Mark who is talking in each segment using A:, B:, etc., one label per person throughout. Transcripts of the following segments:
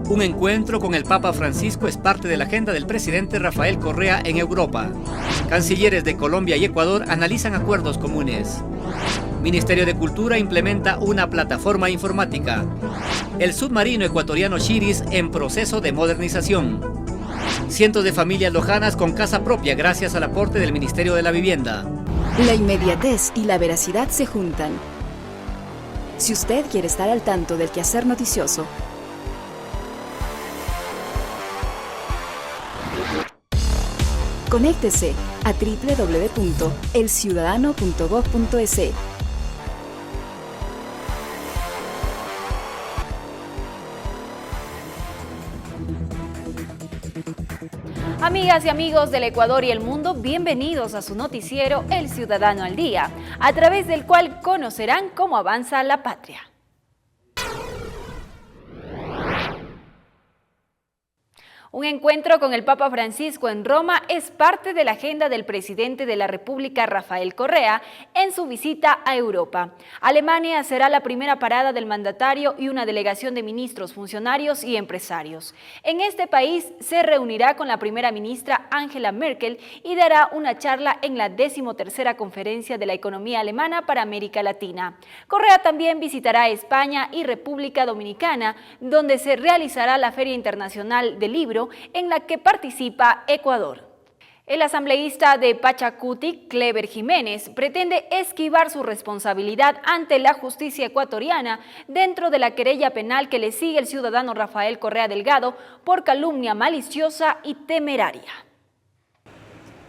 A: Un encuentro con el Papa Francisco es parte de la agenda del presidente Rafael Correa en Europa. Cancilleres de Colombia y Ecuador analizan acuerdos comunes. Ministerio de Cultura implementa una plataforma informática. El submarino ecuatoriano Chiris en proceso de modernización. Cientos de familias lojanas con casa propia gracias al aporte del Ministerio de la Vivienda.
B: La inmediatez y la veracidad se juntan. Si usted quiere estar al tanto del quehacer noticioso, conéctese a www.elciudadano.gov.es.
C: Amigas y amigos del Ecuador y el mundo, bienvenidos a su noticiero El Ciudadano al Día, a través del cual conocerán cómo avanza la patria. Un encuentro con el Papa Francisco en Roma es parte de la agenda del presidente de la República, Rafael Correa, en su visita a Europa. Alemania será la primera parada del mandatario y una delegación de ministros, funcionarios y empresarios. En este país se reunirá con la primera ministra Angela Merkel y dará una charla en la 13ª Conferencia de la Economía Alemana para América Latina. Correa también visitará España y República Dominicana, donde se realizará la Feria Internacional del Libro, en la que participa Ecuador. El asambleísta de Pachacutic, Cleber Jiménez, pretende esquivar su responsabilidad ante la justicia ecuatoriana dentro de la querella penal que le sigue el ciudadano Rafael Correa Delgado por calumnia maliciosa y temeraria.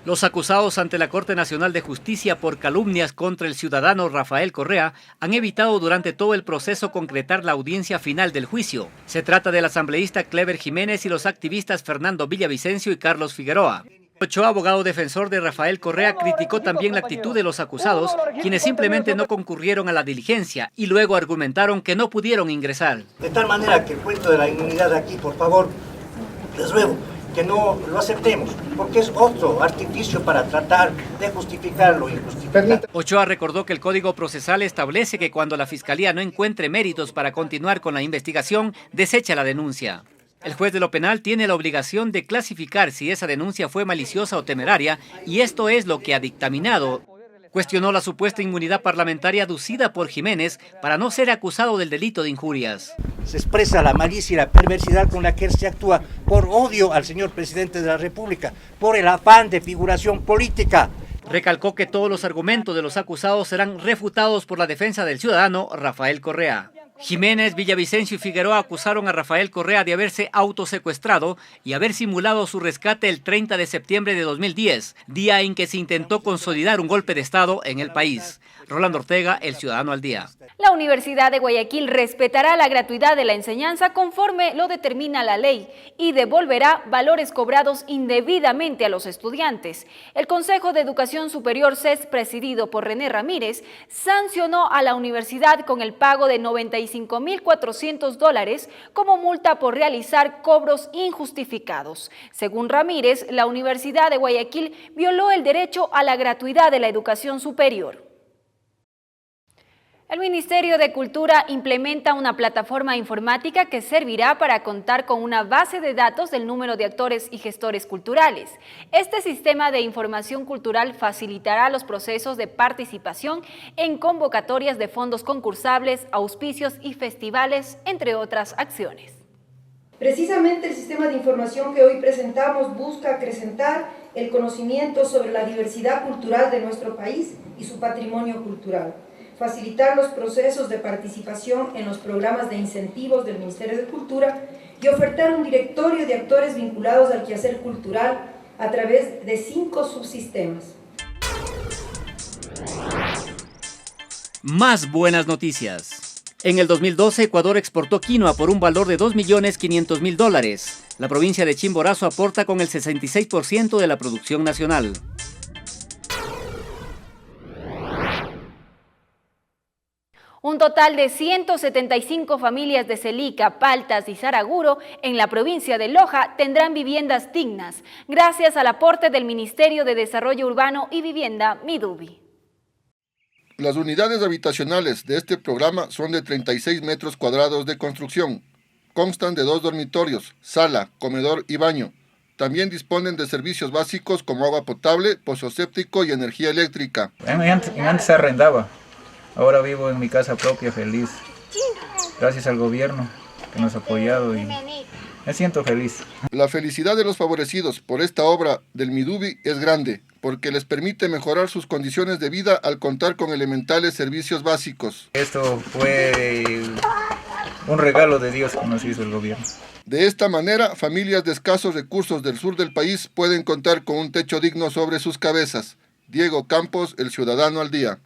A: Los acusados ante la Corte Nacional de Justicia por calumnias contra el ciudadano Rafael Correa han evitado durante todo el proceso concretar la audiencia final del juicio. Se trata del asambleísta Cleber Jiménez y los activistas Fernando Villavicencio y Carlos Figueroa. Ochoa, abogado defensor de Rafael Correa, criticó también la actitud de los acusados, quienes simplemente no concurrieron a la diligencia y luego argumentaron que no pudieron ingresar.
D: De tal manera que el cuento de la inmunidad aquí, por favor, les ruego que no lo aceptemos, porque es otro artificio para tratar de justificar lo injustificable.
A: Ochoa recordó que el Código Procesal establece que cuando la Fiscalía no encuentre méritos para continuar con la investigación, desecha la denuncia. El juez de lo penal tiene la obligación de clasificar si esa denuncia fue maliciosa o temeraria, y esto es lo que ha dictaminado. Cuestionó la supuesta inmunidad parlamentaria aducida por Jiménez para no ser acusado del delito de injurias.
D: Se expresa la malicia y la perversidad con la que se actúa por odio al señor presidente de la República, por el afán de figuración política.
A: Recalcó que todos los argumentos de los acusados serán refutados por la defensa del ciudadano Rafael Correa. Jiménez, Villavicencio y Figueroa acusaron a Rafael Correa de haberse autosecuestrado y haber simulado su rescate el 30 de septiembre de 2010, día en que se intentó consolidar un golpe de Estado en el país. Rolando Ortega, El Ciudadano al Día.
C: La Universidad de Guayaquil respetará la gratuidad de la enseñanza conforme lo determina la ley y devolverá valores cobrados indebidamente a los estudiantes. El Consejo de Educación Superior CES, presidido por René Ramírez, sancionó a la universidad con el pago de $95.400 como multa por realizar cobros injustificados. Según Ramírez, la Universidad de Guayaquil violó el derecho a la gratuidad de la educación superior. El Ministerio de Cultura implementa una plataforma informática que servirá para contar con una base de datos del número de actores y gestores culturales. Este sistema de información cultural facilitará los procesos de participación en convocatorias de fondos concursables, auspicios y festivales, entre otras acciones.
E: Precisamente el sistema de información que hoy presentamos busca acrecentar el conocimiento sobre la diversidad cultural de nuestro país y su patrimonio cultural, facilitar los procesos de participación en los programas de incentivos del Ministerio de Cultura y ofertar un directorio de actores vinculados al quehacer cultural a través de 5 subsistemas.
A: Más buenas noticias. En el 2012, Ecuador exportó quinoa por un valor de $2.500.000. La provincia de Chimborazo aporta con el 66% de la producción nacional.
C: Un total de 175 familias de Celica, Paltas y Saraguro en la provincia de Loja tendrán viviendas dignas, gracias al aporte del Ministerio de Desarrollo Urbano y Vivienda, MIDUVI.
F: Las unidades habitacionales de este programa son de 36 metros cuadrados de construcción, Constan de 2 dormitorios, sala, comedor y baño. También disponen de servicios básicos como agua potable, pozo séptico y energía eléctrica.
G: Antes arrendaba, ahora vivo en mi casa propia feliz. Gracias al gobierno que nos ha apoyado y me siento feliz.
F: La felicidad de los favorecidos por esta obra del Midubi es grande, porque les permite mejorar sus condiciones de vida al contar con elementales servicios básicos.
G: Esto fue un regalo de Dios que nos hizo el gobierno.
F: De esta manera, familias de escasos recursos del sur del país pueden contar con un techo digno sobre sus cabezas. Diego Campos, El Ciudadano al Día.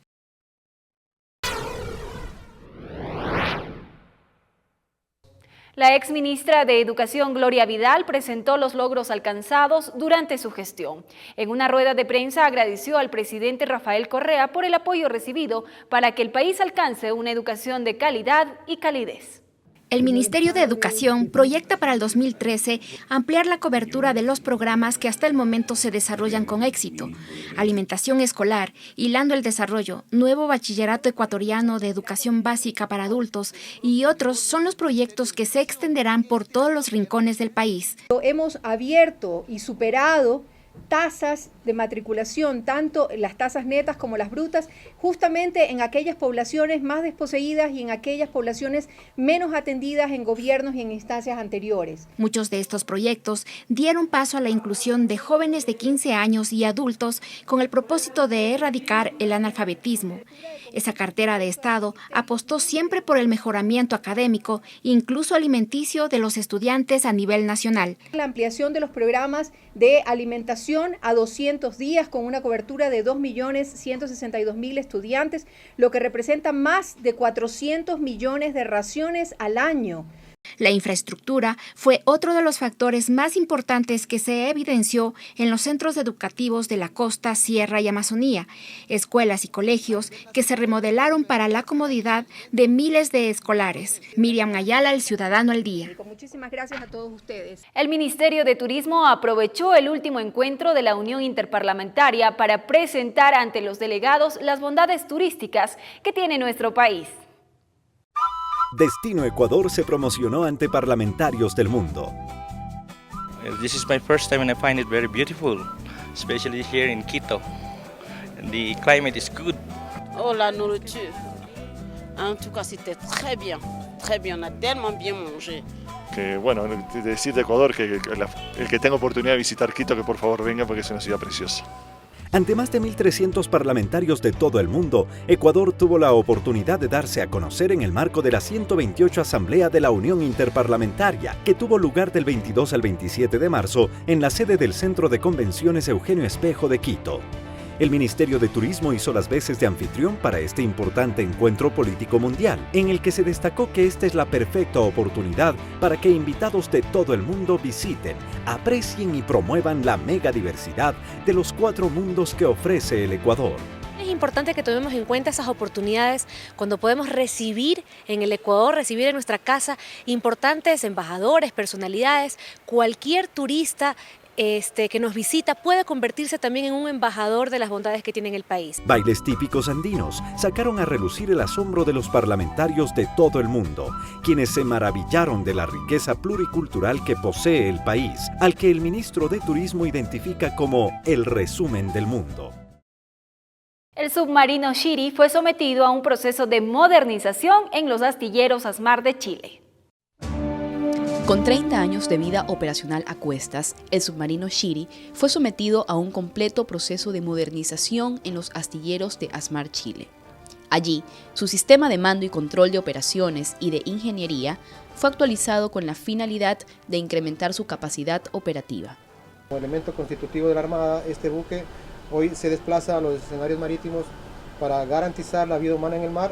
C: La exministra de Educación, Gloria Vidal, presentó los logros alcanzados durante su gestión. En una rueda de prensa agradeció al presidente Rafael Correa por el apoyo recibido para que el país alcance una educación de calidad y calidez.
H: El Ministerio de Educación proyecta para el 2013 ampliar la cobertura de los programas que hasta el momento se desarrollan con éxito. Alimentación escolar, hilando el desarrollo, nuevo bachillerato ecuatoriano de educación básica para adultos y otros son los proyectos que se extenderán por todos los rincones del país.
I: Hemos abierto y superado tasas de matriculación, tanto las tasas netas como las brutas, justamente en aquellas poblaciones más desposeídas y en aquellas poblaciones menos atendidas en gobiernos y en instancias anteriores.
H: Muchos de estos proyectos dieron paso a la inclusión de jóvenes de 15 años y adultos con el propósito de erradicar el analfabetismo. Esa cartera de Estado apostó siempre por el mejoramiento académico, incluso alimenticio de los estudiantes a nivel nacional.
I: La ampliación de los programas de alimentación a 200 días con una cobertura de 2.162.000 estudiantes, lo que representa más de 400 millones de raciones al año.
H: La infraestructura fue otro de los factores más importantes que se evidenció en los centros educativos de la costa, sierra y Amazonía, escuelas y colegios que se remodelaron para la comodidad de miles de escolares. Miriam Ayala, El Ciudadano al Día.
I: Muchísimas gracias a todos ustedes.
C: El Ministerio de Turismo aprovechó el último encuentro de la Unión Interparlamentaria para presentar ante los delegados las bondades turísticas que tiene nuestro país.
J: Destino Ecuador se promocionó ante parlamentarios del mundo.
K: This is my first time and I find it very beautiful, especially here in Quito. The climate is good.
L: Oh, la nourriture. En tout cas, c'était très bien. On a tellement bien mangé.
M: Que bueno, decir de Ecuador que el que tenga oportunidad de visitar Quito, que por favor venga porque es una ciudad preciosa.
J: Ante más de 1.300 parlamentarios de todo el mundo, Ecuador tuvo la oportunidad de darse a conocer en el marco de la 128 Asamblea de la Unión Interparlamentaria, que tuvo lugar del 22 al 27 de marzo en la sede del Centro de Convenciones Eugenio Espejo de Quito. El Ministerio de Turismo hizo las veces de anfitrión para este importante encuentro político mundial, en el que se destacó que esta es la perfecta oportunidad para que invitados de todo el mundo visiten, aprecien y promuevan la megadiversidad de los 4 mundos que ofrece el Ecuador.
N: Es importante que tomemos en cuenta esas oportunidades cuando podemos recibir en el Ecuador, recibir en nuestra casa importantes embajadores, personalidades, cualquier turista que nos visita puede convertirse también en un embajador de las bondades que tiene el país.
J: Bailes típicos andinos sacaron a relucir el asombro de los parlamentarios de todo el mundo, quienes se maravillaron de la riqueza pluricultural que posee el país, al que el ministro de Turismo identifica como el resumen del mundo.
C: El submarino Shiri fue sometido a un proceso de modernización en los astilleros ASMAR de Chile.
O: Con 30 años de vida operacional a cuestas, el submarino Shiri fue sometido a un completo proceso de modernización en los astilleros de ASMAR Chile. Allí, su sistema de mando y control de operaciones y de ingeniería fue actualizado con la finalidad de incrementar su capacidad operativa.
P: Como elemento constitutivo de la Armada, este buque hoy se desplaza a los escenarios marítimos para garantizar la vida humana en el mar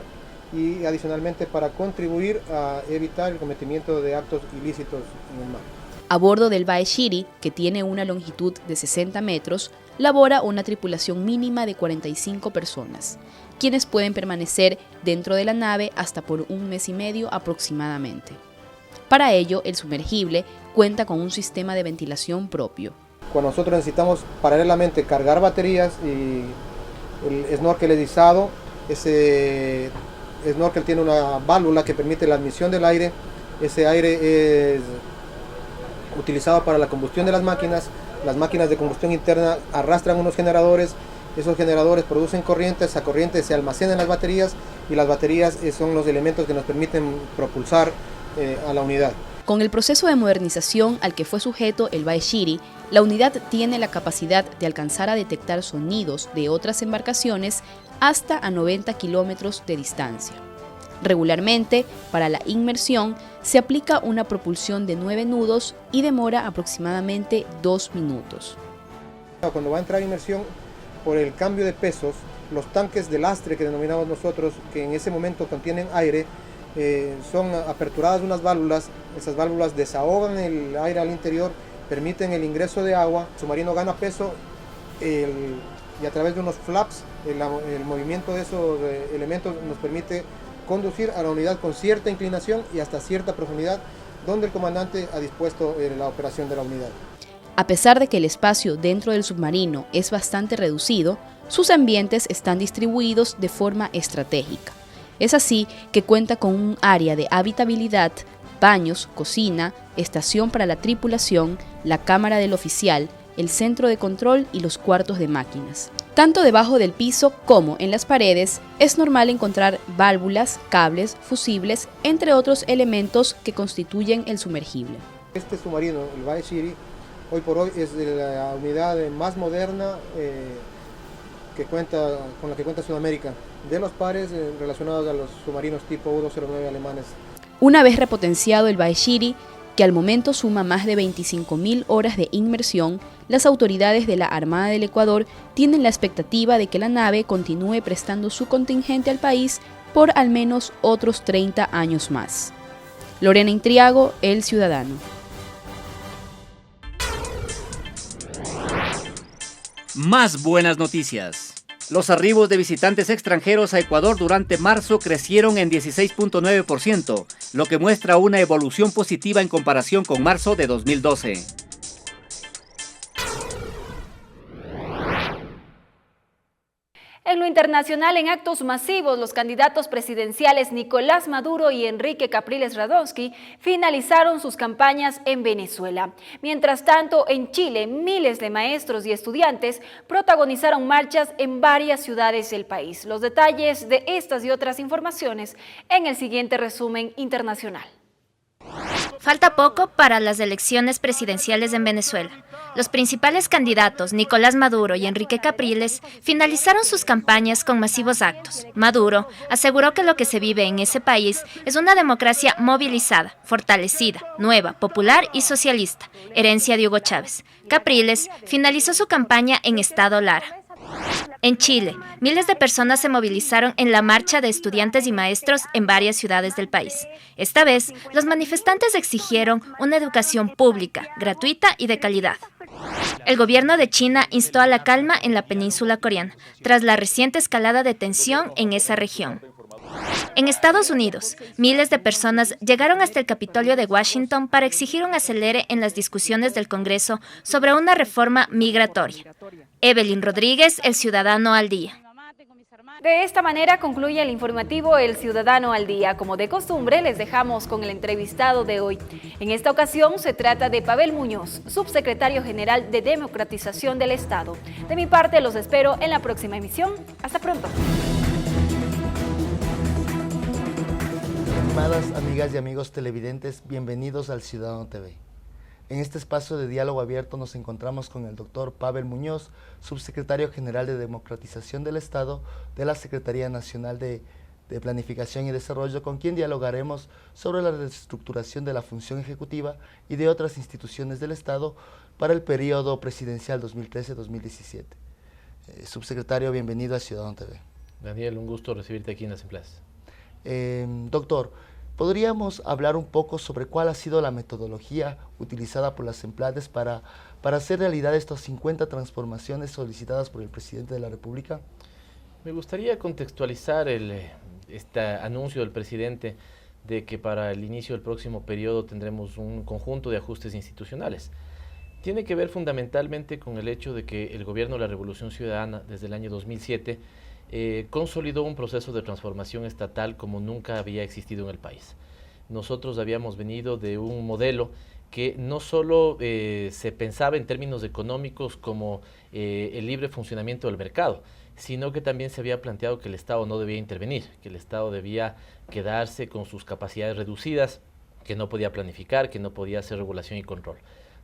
P: y adicionalmente para contribuir a evitar el cometimiento de actos ilícitos en el mar.
O: A bordo del Bae Shiri, que tiene una longitud de 60 metros, labora una tripulación mínima de 45 personas, quienes pueden permanecer dentro de la nave hasta por 1 mes y medio aproximadamente. Para ello, el sumergible cuenta con un sistema de ventilación propio.
P: Cuando nosotros necesitamos paralelamente cargar baterías y el snorkelizado, ese snorkel tiene una válvula que permite la admisión del aire Ese aire es utilizado para la combustión de las máquinas de combustión interna arrastran unos generadores, esos generadores producen corriente, esa corriente se almacena en las baterías y las baterías son los elementos que nos permiten propulsar a la unidad.
O: Con el proceso de modernización al que fue sujeto el Bae Shiri, la unidad tiene la capacidad de alcanzar a detectar sonidos de otras embarcaciones hasta a 90 kilómetros de distancia. Regularmente, para la inmersión, se aplica una propulsión de 9 nudos y demora aproximadamente 2 minutos.
P: Cuando va a entrar inmersión, por el cambio de pesos, los tanques de lastre que denominamos nosotros, que en ese momento contienen aire, son aperturadas unas válvulas, esas válvulas desahogan el aire al interior, permiten el ingreso de agua, el submarino gana peso y a través de unos flaps, el movimiento de esos elementos nos permite conducir a la unidad con cierta inclinación y hasta cierta profundidad, donde el comandante ha dispuesto la operación de la unidad.
O: A pesar de que el espacio dentro del submarino es bastante reducido, sus ambientes están distribuidos de forma estratégica. Es así que cuenta con un área de habitabilidad, baños, cocina, estación para la tripulación, la cámara del oficial, el centro de control y los cuartos de máquinas. Tanto debajo del piso como en las paredes es normal encontrar válvulas, cables, fusibles, entre otros elementos que constituyen el sumergible.
P: Este submarino, el Bae Shiri, hoy por hoy es la unidad más moderna con la que cuenta Sudamérica, de los pares relacionados a los submarinos tipo U-209 alemanes.
O: Una vez repotenciado el Bae Shiri, que al momento suma más de 25.000 horas de inmersión, las autoridades de la Armada del Ecuador tienen la expectativa de que la nave continúe prestando su contingente al país por al menos otros 30 años más. Lorena Intriago, El Ciudadano.
A: Más buenas noticias. Los arribos de visitantes extranjeros a Ecuador durante marzo crecieron en 16.9%, lo que muestra una evolución positiva en comparación con marzo de 2012.
C: En lo internacional, en actos masivos, los candidatos presidenciales Nicolás Maduro y Enrique Capriles Radonsky finalizaron sus campañas en Venezuela. Mientras tanto, en Chile, miles de maestros y estudiantes protagonizaron marchas en varias ciudades del país. Los detalles de estas y otras informaciones en el siguiente resumen internacional.
Q: Falta poco para las elecciones presidenciales en Venezuela. Los principales candidatos, Nicolás Maduro y Enrique Capriles, finalizaron sus campañas con masivos actos. Maduro aseguró que lo que se vive en ese país es una democracia movilizada, fortalecida, nueva, popular y socialista, herencia de Hugo Chávez. Capriles finalizó su campaña en Estado Lara. En Chile, miles de personas se movilizaron en la marcha de estudiantes y maestros en varias ciudades del país. Esta vez, los manifestantes exigieron una educación pública, gratuita y de calidad. El gobierno de China instó a la calma en la península coreana, tras la reciente escalada de tensión en esa región. En Estados Unidos, miles de personas llegaron hasta el Capitolio de Washington para exigir un acelere en las discusiones del Congreso sobre una reforma migratoria. Evelyn Rodríguez, El Ciudadano al Día.
C: De esta manera concluye el informativo El Ciudadano al Día. Como de costumbre, les dejamos con el entrevistado de hoy. En esta ocasión se trata de Pavel Muñoz, subsecretario general de Democratización del Estado. De mi parte, los espero en la próxima emisión. Hasta pronto.
R: Estimadas amigas y amigos televidentes, bienvenidos al Ciudadano TV. En este espacio de diálogo abierto nos encontramos con el doctor Pavel Muñoz, subsecretario general de Democratización del Estado de la Secretaría Nacional de Planificación y Desarrollo, con quien dialogaremos sobre la reestructuración de la función ejecutiva y de otras instituciones del Estado para el periodo presidencial 2013-2017. Subsecretario, bienvenido a Ciudadano TV.
S: Daniel, un gusto recibirte aquí en las Empleadas.
R: Doctor, ¿podríamos hablar un poco sobre cuál ha sido la metodología utilizada por las Empleadas para hacer realidad estas 50 transformaciones solicitadas por el presidente de la República?
S: Me gustaría contextualizar este anuncio del presidente de que para el inicio del próximo periodo tendremos un conjunto de ajustes institucionales. Tiene que ver fundamentalmente con el hecho de que el gobierno de la Revolución Ciudadana, desde el año 2007, consolidó un proceso de transformación estatal como nunca había existido en el país. nosotros habíamos venido de un modelo que no solo se pensaba en términos económicos como el libre funcionamiento del mercado, sino que también se había planteado que el Estado no debía intervenir, que el Estado debía quedarse con sus capacidades reducidas, que no podía planificar, que no podía hacer regulación y control.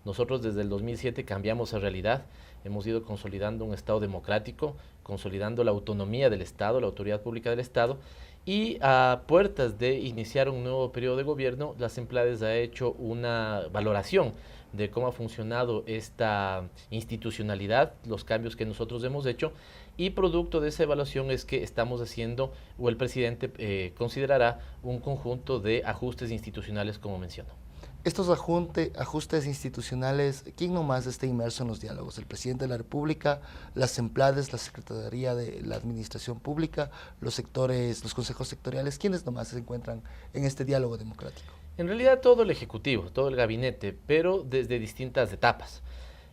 S: Nosotros desde el 2007 cambiamos esa realidad, hemos ido consolidando un Estado democrático, consolidando la autonomía del Estado, la autoridad pública del Estado, y a puertas de iniciar un nuevo periodo de gobierno, la Semplades ha hecho una valoración de cómo ha funcionado esta institucionalidad, los cambios que nosotros hemos hecho, y producto de esa evaluación es que estamos haciendo, o el presidente considerará, un conjunto de ajustes institucionales, como mencionó.
R: Estos ajustes institucionales, ¿quién nomás está inmerso en los diálogos? ¿El presidente de la República, las Semplades, la Secretaría de la Administración Pública, los consejos sectoriales? ¿Quiénes nomás se encuentran en este diálogo democrático?
S: En realidad todo el Ejecutivo, todo el gabinete, pero desde distintas etapas.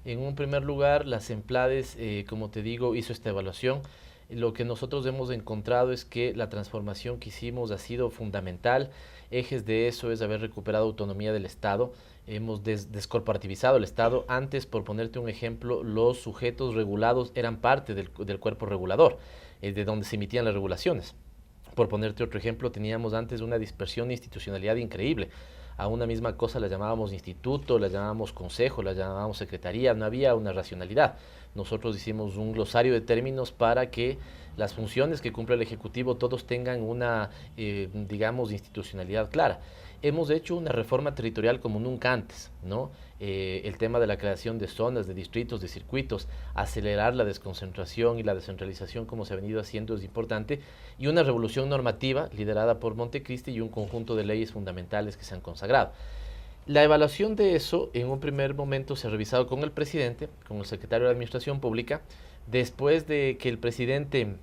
S: En un primer lugar, las Semplades, como te digo, hizo esta evaluación. Lo que nosotros hemos encontrado es que la transformación que hicimos ha sido fundamental. Ejes de eso es haber recuperado autonomía del Estado. Hemos descorporativizado el Estado. Antes, por ponerte un ejemplo, los sujetos regulados eran parte del cuerpo regulador, de donde se emitían las regulaciones. Por ponerte otro ejemplo, teníamos antes una dispersión de institucionalidad increíble. A una misma cosa la llamábamos instituto, la llamábamos consejo, la llamábamos secretaría, no había una racionalidad. Nosotros hicimos un glosario de términos para que las funciones que cumple el Ejecutivo todos tengan una, digamos, institucionalidad clara. Hemos hecho una reforma territorial como nunca antes, ¿no? El tema de la creación de zonas, de distritos, de circuitos, acelerar la desconcentración y la descentralización como se ha venido haciendo es importante, y una revolución normativa liderada por Montecristi y un conjunto de leyes fundamentales que se han consagrado. La evaluación de eso en un primer momento se ha revisado con el presidente, con el secretario de Administración Pública, después de que el presidente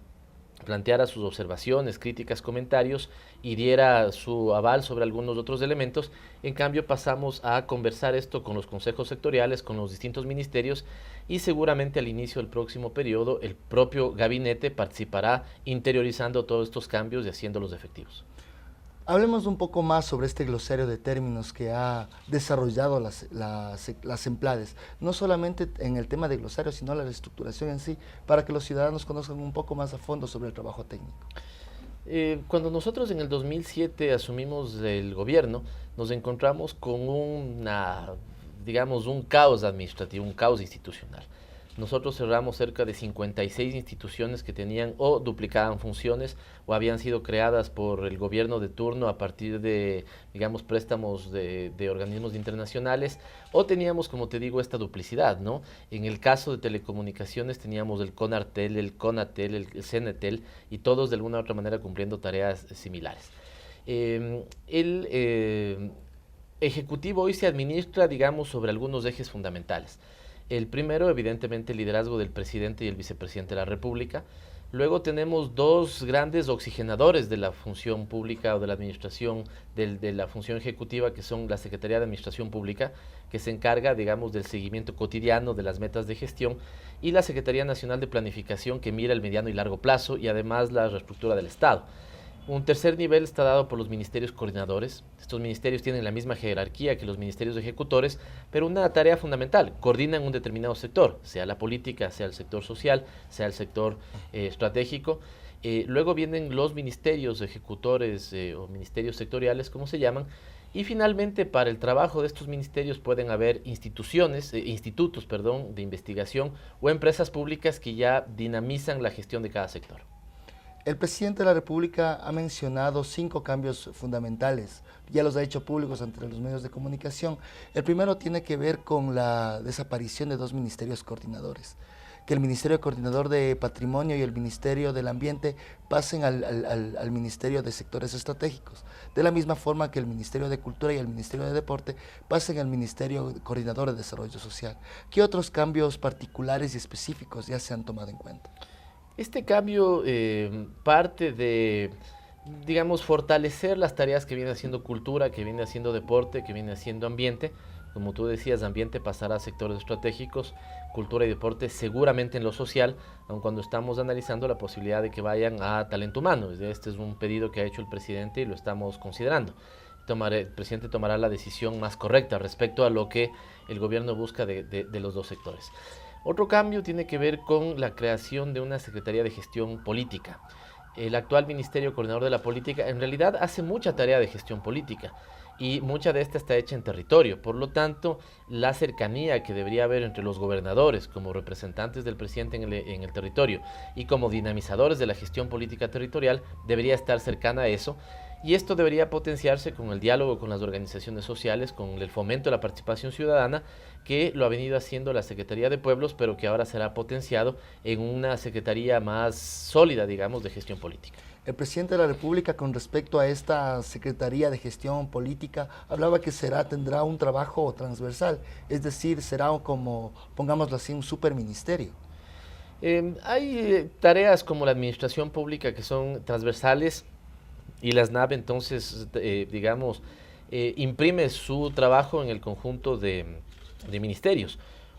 S: planteara sus observaciones, críticas, comentarios y diera su aval sobre algunos otros elementos. En cambio pasamos a conversar esto con los consejos sectoriales, con los distintos ministerios, y seguramente al inicio del próximo periodo el propio gabinete participará interiorizando todos estos cambios y haciéndolos efectivos.
R: Hablemos un poco más sobre este glosario de términos que ha desarrollado las Semplades, no solamente en el tema de glosario, sino la reestructuración en sí, para que los ciudadanos conozcan un poco más a fondo sobre el trabajo técnico.
S: Cuando nosotros en el 2007 asumimos el gobierno, nos encontramos con digamos, un caos administrativo, un caos institucional. Nosotros cerramos cerca de 56 instituciones que tenían o duplicaban funciones o habían sido creadas por el gobierno de turno a partir de, digamos, préstamos de organismos internacionales, o teníamos, como te digo, esta duplicidad, ¿no? En el caso de telecomunicaciones teníamos el CONARTEL, el CONATEL, el CENETEL, y todos de alguna u otra manera cumpliendo tareas similares. El Ejecutivo hoy se administra, digamos, sobre algunos ejes fundamentales. El primero, evidentemente, el liderazgo del presidente y el vicepresidente de la República. Luego tenemos dos grandes oxigenadores de la función pública o de la administración, de la función ejecutiva, que son la Secretaría de Administración Pública, que se encarga, digamos, del seguimiento cotidiano de las metas de gestión, y la Secretaría Nacional de Planificación, que mira el mediano y largo plazo, y además la reestructura del Estado. Un tercer nivel está dado por los ministerios coordinadores. Estos ministerios tienen la misma jerarquía que los ministerios ejecutores, pero una tarea fundamental: coordinan un determinado sector, sea la política, sea el sector social, sea el sector estratégico. Luego vienen los ministerios ejecutores o ministerios sectoriales, como se llaman, y finalmente para el trabajo de estos ministerios pueden haber institutos de investigación o empresas públicas que ya dinamizan la gestión de cada sector.
R: El presidente de la República ha mencionado 5 cambios fundamentales, ya los ha hecho públicos ante los medios de comunicación. El primero tiene que ver con la desaparición de 2 ministerios coordinadores, que el Ministerio Coordinador de Patrimonio y el Ministerio del Ambiente pasen al Ministerio de Sectores Estratégicos, de la misma forma que el Ministerio de Cultura y el Ministerio de Deporte pasen al Ministerio Coordinador de Desarrollo Social. ¿Qué otros cambios particulares y específicos ya se han tomado en cuenta?
S: Este cambio parte de, digamos, fortalecer las tareas que viene haciendo cultura, que viene haciendo deporte, que viene haciendo ambiente. Como tú decías, ambiente pasará a sectores estratégicos, cultura y deporte seguramente en lo social, aun cuando estamos analizando la posibilidad de que vayan a talento humano. Este es un pedido que ha hecho el presidente y lo estamos considerando. el presidente tomará la decisión más correcta respecto a lo que el gobierno busca de los dos sectores. Otro cambio tiene que ver con la creación de una Secretaría de Gestión Política. El actual Ministerio Coordinador de la Política en realidad hace mucha tarea de gestión política y mucha de esta está hecha en territorio. Por lo tanto, la cercanía que debería haber entre los gobernadores como representantes del presidente en el territorio y como dinamizadores de la gestión política territorial debería estar cercana a eso. Y esto debería potenciarse con el diálogo con las organizaciones sociales, con el fomento de la participación ciudadana, que lo ha venido haciendo la Secretaría de Pueblos, pero que ahora será potenciado en una secretaría más sólida, digamos, de gestión política.
R: El presidente de la República, con respecto a esta Secretaría de Gestión Política, hablaba que tendrá un trabajo transversal, es decir, será como, pongámoslo así, un superministerio.
S: Hay tareas como la administración pública que son transversales, y la SNAP entonces, digamos, imprime su trabajo en el conjunto de ministerios.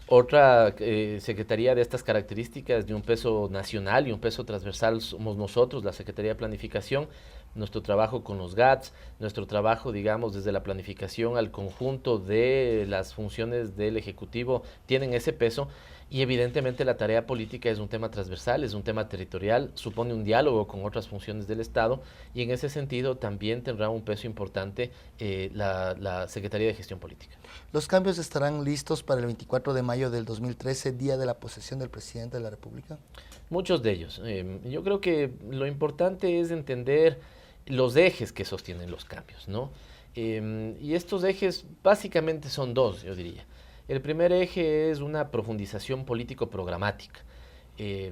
S: Otra secretaría de estas características, de un peso nacional y un peso transversal, somos nosotros, la Secretaría de Planificación, nuestro trabajo con los GATS, nuestro trabajo, digamos, desde la planificación al conjunto de las funciones del Ejecutivo, tienen ese peso. Y evidentemente la tarea política es un tema transversal, es un tema territorial, supone un diálogo con otras funciones del Estado y en ese sentido también tendrá un peso importante la Secretaría de Gestión Política.
R: ¿Los cambios estarán listos para el 24 de mayo del 2013, día de la posesión del presidente de la República?
S: Muchos de ellos. Yo creo que lo importante es entender los ejes que sostienen los cambios, ¿no? Y estos ejes básicamente son dos, yo diría. El primer eje es una profundización político-programática.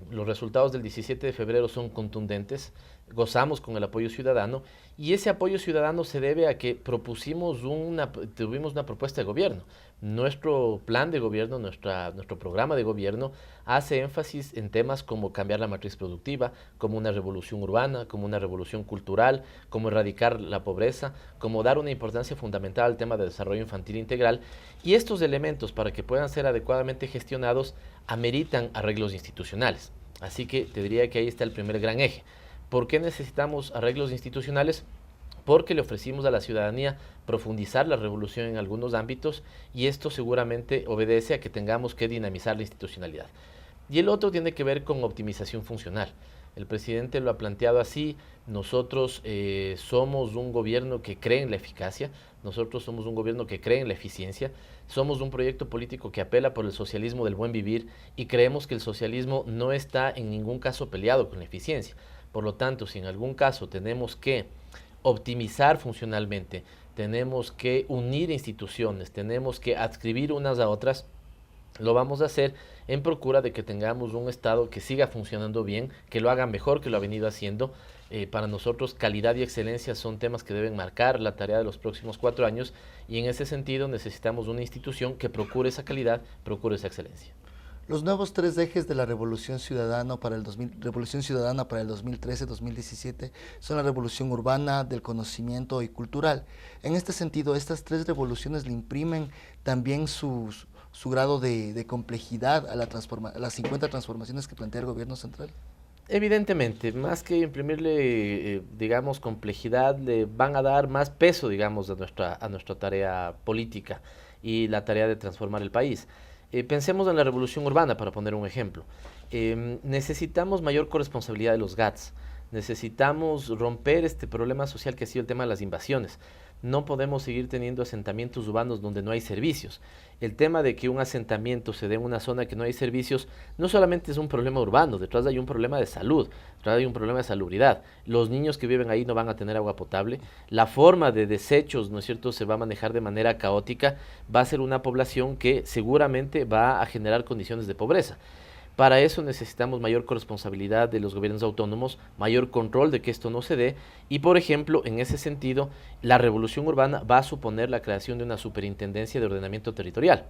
S: Los resultados del 17 de febrero son contundentes, gozamos con el apoyo ciudadano y ese apoyo ciudadano se debe a que tuvimos una propuesta de gobierno. Nuestro plan de gobierno, nuestro programa de gobierno hace énfasis en temas como cambiar la matriz productiva, como una revolución urbana, como una revolución cultural, como erradicar la pobreza, como dar una importancia fundamental al tema de desarrollo infantil integral. Y estos elementos, para que puedan ser adecuadamente gestionados, ameritan arreglos institucionales. Así que te diría que ahí está el primer gran eje. ¿Por qué necesitamos arreglos institucionales? Porque le ofrecimos a la ciudadanía profundizar la revolución en algunos ámbitos y esto seguramente obedece a que tengamos que dinamizar la institucionalidad. Y el otro tiene que ver con optimización funcional. El presidente lo ha planteado así: nosotros somos un gobierno que cree en la eficacia, nosotros somos un gobierno que cree en la eficiencia, somos un proyecto político que apela por el socialismo del buen vivir y creemos que el socialismo no está en ningún caso peleado con la eficiencia. Por lo tanto, si en algún caso tenemos que optimizar funcionalmente, tenemos que unir instituciones, tenemos que adscribir unas a otras, lo vamos a hacer en procura de que tengamos un Estado que siga funcionando bien, que lo haga mejor que lo ha venido haciendo. Para nosotros calidad y excelencia son temas que deben marcar la tarea de los próximos 4 años y en ese sentido necesitamos una institución que procure esa calidad, procure esa excelencia.
R: Los nuevos 3 ejes de la Revolución Ciudadana para el 2013-2017 son la revolución urbana, del conocimiento y cultural. En este sentido, estas 3 revoluciones le imprimen también su grado de complejidad a las 50 transformaciones que plantea el gobierno central.
S: Evidentemente, más que imprimirle, digamos, complejidad, le van a dar más peso, digamos, a nuestra tarea política y la tarea de transformar el país. Pensemos en la revolución urbana, para poner un ejemplo. Necesitamos mayor corresponsabilidad de los GATS, necesitamos romper este problema social que ha sido el tema de las invasiones. No podemos seguir teniendo asentamientos urbanos donde no hay servicios. El tema de que un asentamiento se dé en una zona que no hay servicios no solamente es un problema urbano, detrás hay un problema de salud, detrás hay un problema de salubridad. Los niños que viven ahí no van a tener agua potable, la forma de desechos, ¿no es cierto?, se va a manejar de manera caótica, va a ser una población que seguramente va a generar condiciones de pobreza. Para eso necesitamos mayor corresponsabilidad de los gobiernos autónomos, mayor control de que esto no se dé y, por ejemplo, en ese sentido, la revolución urbana va a suponer la creación de una superintendencia de ordenamiento territorial.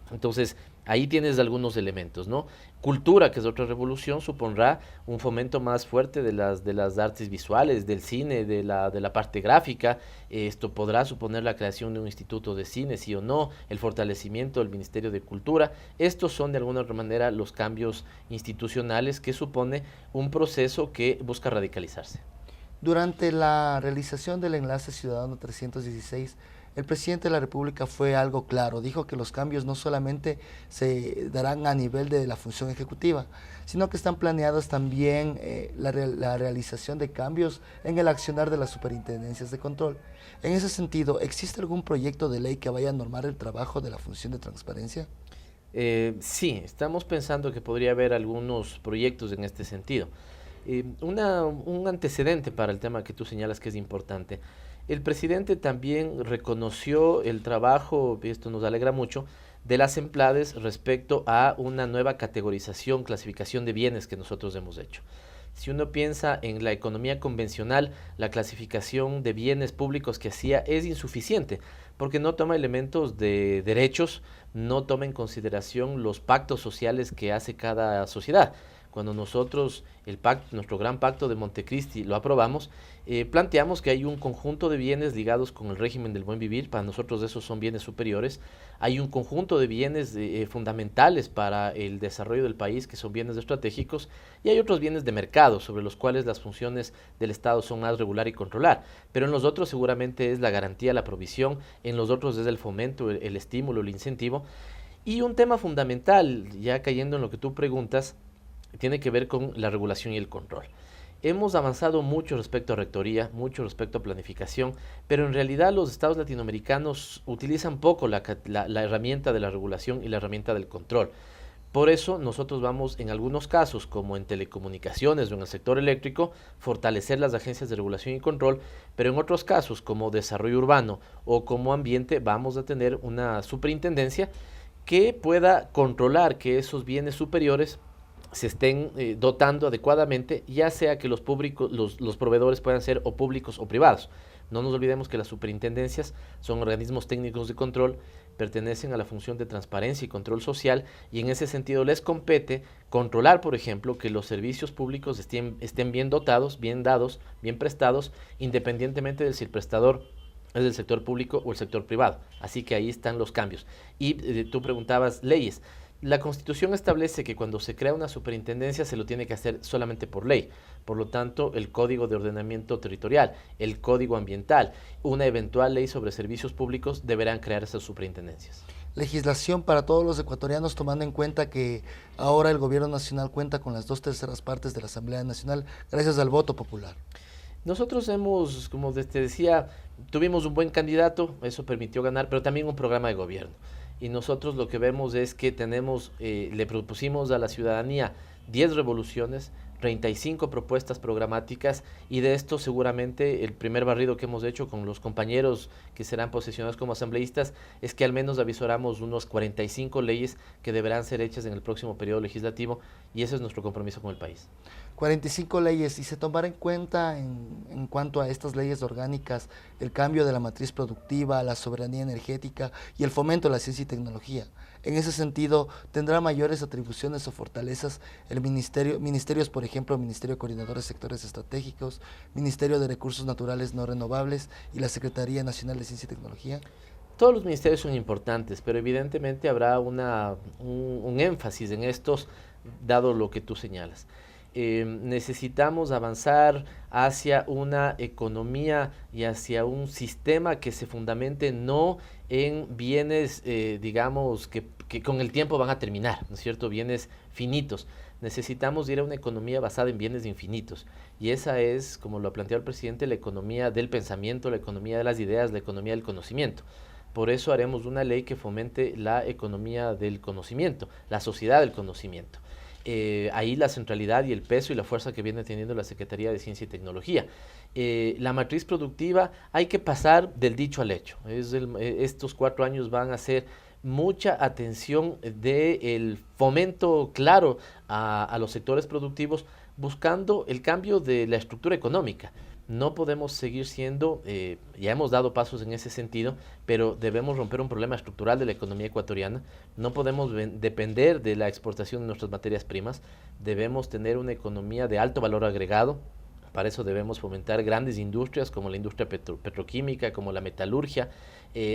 S: Entonces, ahí tienes algunos elementos, ¿no? Cultura, que es otra revolución, supondrá un fomento más fuerte de las artes visuales, del cine, de la parte gráfica. Esto podrá suponer la creación de un instituto de cine, sí o no, el fortalecimiento del Ministerio de Cultura. Estos son, de alguna otra manera, los cambios institucionales que supone un proceso que busca radicalizarse.
R: Durante la realización del enlace ciudadano 316, el presidente de la República fue algo claro, dijo que los cambios no solamente se darán a nivel de la función ejecutiva, sino que están planeados también la realización de cambios en el accionar de las superintendencias de control. En ese sentido, ¿existe algún proyecto de ley que vaya a normar el trabajo de la función de transparencia?
S: Sí, estamos pensando que podría haber algunos proyectos en este sentido. Un antecedente para el tema que tú señalas que es importante. El presidente también reconoció el trabajo, y esto nos alegra mucho, de las EMPLADES respecto a una nueva categorización, clasificación de bienes que nosotros hemos hecho. Si uno piensa en la economía convencional, la clasificación de bienes públicos que hacía es insuficiente, porque no toma elementos de derechos, no toma en consideración los pactos sociales que hace cada sociedad. Cuando nosotros, nuestro gran pacto de Montecristi, lo aprobamos, planteamos que hay un conjunto de bienes ligados con el régimen del buen vivir, para nosotros esos son bienes superiores, hay un conjunto de bienes fundamentales para el desarrollo del país, que son bienes estratégicos, y hay otros bienes de mercado, sobre los cuales las funciones del Estado son más regular y controlar, pero en los otros seguramente es la garantía, la provisión, en los otros es el fomento, el estímulo, el incentivo, y un tema fundamental, ya cayendo en lo que tú preguntas, tiene que ver con la regulación y el control. Hemos avanzado mucho respecto a rectoría, mucho respecto a planificación, pero en realidad los estados latinoamericanos utilizan poco la herramienta de la regulación y la herramienta del control. Por eso nosotros vamos en algunos casos, como en telecomunicaciones o en el sector eléctrico, fortalecer las agencias de regulación y control, pero en otros casos, como desarrollo urbano o como ambiente, vamos a tener una superintendencia que pueda controlar que esos bienes superiores se estén dotando adecuadamente, ya sea que los proveedores puedan ser o públicos o privados. No nos olvidemos que las superintendencias son organismos técnicos de control, pertenecen a la función de transparencia y control social, y en ese sentido les compete controlar, por ejemplo, que los servicios públicos estén bien dotados, bien dados, bien prestados, independientemente de si el prestador es del sector público o el sector privado. Así que ahí están los cambios. Y tú preguntabas leyes. La Constitución establece que cuando se crea una superintendencia se lo tiene que hacer solamente por ley. Por lo tanto, el Código de Ordenamiento Territorial, el Código Ambiental, una eventual ley sobre servicios públicos deberán crear esas superintendencias.
R: Legislación para todos los ecuatorianos, tomando en cuenta que ahora el gobierno nacional cuenta con las 2/3 partes de la Asamblea Nacional gracias al voto popular.
S: Nosotros hemos, como te decía, tuvimos un buen candidato, eso permitió ganar, pero también un programa de gobierno. Y nosotros lo que vemos es que le propusimos a la ciudadanía 10 revoluciones, 35 propuestas programáticas, y de esto seguramente el primer barrido que hemos hecho con los compañeros que serán posesionados como asambleístas es que al menos avisoramos unos 45 leyes que deberán ser hechas en el próximo periodo legislativo, y ese es nuestro compromiso con el país.
R: 45 leyes, y se tomará en cuenta en cuanto a estas leyes orgánicas el cambio de la matriz productiva, la soberanía energética y el fomento de la ciencia y tecnología. En ese sentido, ¿tendrá mayores atribuciones o fortalezas el ministerios, por ejemplo, el Ministerio de Coordinadores de Sectores Estratégicos, Ministerio de Recursos Naturales No Renovables y la Secretaría Nacional de Ciencia y Tecnología?
S: Todos los ministerios son importantes, pero evidentemente habrá un énfasis en estos, dado lo que tú señalas. Necesitamos avanzar hacia una economía y hacia un sistema que se fundamente no en bienes, digamos, que con el tiempo van a terminar, ¿no es cierto? Bienes finitos. Necesitamos ir a una economía basada en bienes infinitos. Y esa es, como lo ha planteado el presidente, la economía del pensamiento, la economía de las ideas, la economía del conocimiento. Por eso haremos una ley que fomente la economía del conocimiento, la sociedad del conocimiento. Ahí la centralidad y el peso y la fuerza que viene teniendo la Secretaría de Ciencia y Tecnología. La matriz productiva, hay que pasar del dicho al hecho. Estos 4 años van a ser mucha atención del fomento claro a los sectores productivos, buscando el cambio de la estructura económica. No podemos seguir siendo, ya hemos dado pasos en ese sentido, pero debemos romper un problema estructural de la economía ecuatoriana. No podemos depender de la exportación de nuestras materias primas. Debemos tener una economía de alto valor agregado. Para eso debemos fomentar grandes industrias como la industria petroquímica, como la metalurgia.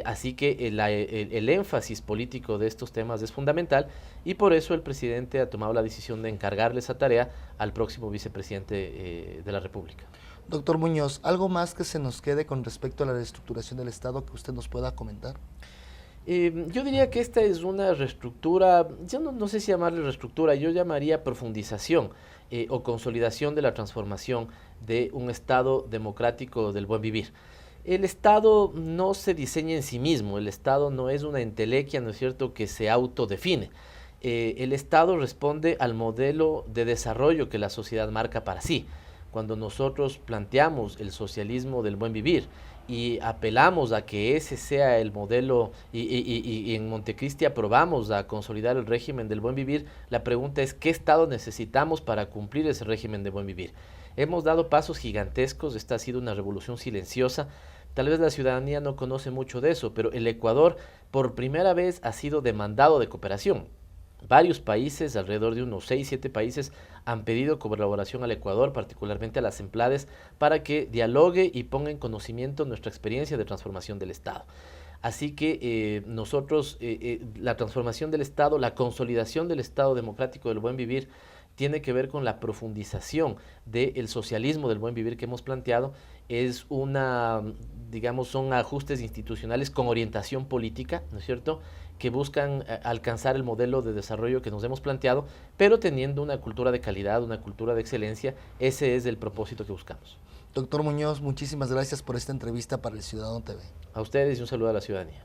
S: Así que el énfasis político de estos temas es fundamental, y por eso el presidente ha tomado la decisión de encargarle esa tarea al próximo vicepresidente de la República.
R: Doctor Muñoz, ¿algo más que se nos quede con respecto a la reestructuración del Estado que usted nos pueda comentar?
S: Yo diría que esta es una reestructura, yo no sé si llamarle reestructura, yo llamaría profundización o consolidación de la transformación de un Estado democrático del buen vivir. El Estado no se diseña en sí mismo, el Estado no es una entelequia, ¿no es cierto?, que se autodefine. El Estado responde al modelo de desarrollo que la sociedad marca para sí. Cuando nosotros planteamos el socialismo del buen vivir y apelamos a que ese sea el modelo y en Montecristi aprobamos a consolidar el régimen del buen vivir, la pregunta es ¿qué Estado necesitamos para cumplir ese régimen de buen vivir? Hemos dado pasos gigantescos, esta ha sido una revolución silenciosa, tal vez la ciudadanía no conoce mucho de eso, pero el Ecuador por primera vez ha sido demandado de cooperación. Varios países, alrededor de unos 6-7 países, han pedido colaboración al Ecuador, particularmente a las EMPLADES, para que dialogue y ponga en conocimiento nuestra experiencia de transformación del Estado. Así que nosotros, la transformación del Estado, la consolidación del Estado democrático del buen vivir, tiene que ver con la profundización del socialismo del buen vivir que hemos planteado. Es una, digamos, son ajustes institucionales con orientación política, ¿no es cierto?, que buscan alcanzar el modelo de desarrollo que nos hemos planteado, pero teniendo una cultura de calidad, una cultura de excelencia. Ese es el propósito que buscamos.
R: Doctor Muñoz, muchísimas gracias por esta entrevista para El Ciudadano TV.
S: A ustedes y un saludo a la ciudadanía.